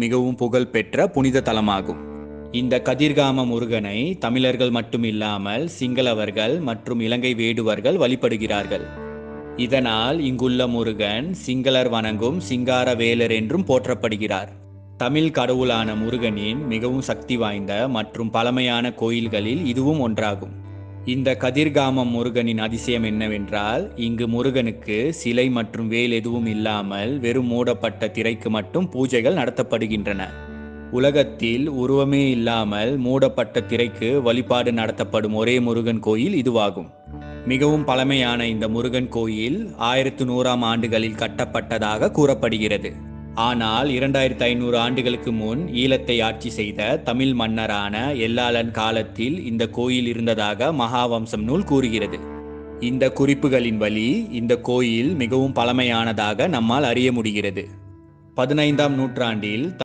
மிகவும் புகழ்பெற்ற புனித தலமாகும். இந்த கதிர்காம முருகனை தமிழர்கள் மட்டுமில்லாமல் சிங்களவர்கள் மற்றும் இலங்கை வேடுவர்கள் வழிபடுகிறார்கள். இதனால் இங்குள்ள முருகன் சிங்களர் வணங்கும் சிங்கார வேலர் என்றும் போற்றப்படுகிறார். தமிழ் கடவுளான முருகனின் மிகவும் சக்தி வாய்ந்த மற்றும் பழமையான கோயில்களில் இதுவும் ஒன்றாகும். இந்த கதிர்காமம் முருகனின் அதிசயம் என்னவென்றால், இங்கு முருகனுக்கு சிலை மற்றும் வேல் எதுவும் இல்லாமல் வெறும் மூடப்பட்ட திரைக்கு மட்டும் பூஜைகள் நடத்தப்படுகின்றன. உலகத்தில் உருவமே இல்லாமல் மூடப்பட்ட திரைக்கு வழிபாடு நடத்தப்படும் ஒரே முருகன் கோயில் இதுவாகும். மிகவும் பழமையான இந்த முருகன் கோயில் 1100ஆம் ஆண்டுகளில் கட்டப்பட்டதாக கூறப்படுகிறது. ஆனால் 2500 ஆண்டுகளுக்கு முன் ஈழத்தை ஆட்சி செய்த தமிழ் மன்னரான எல்லாளன் காலத்தில் இந்த கோயில் இருந்ததாக மகாவம்சம் நூல் கூறுகிறது. இந்த குறிப்புகளின் வழி இந்த கோயில் மிகவும் பழமையானதாக நம்மால் அறிய முடிகிறது. 15ஆம் நூற்றாண்டில்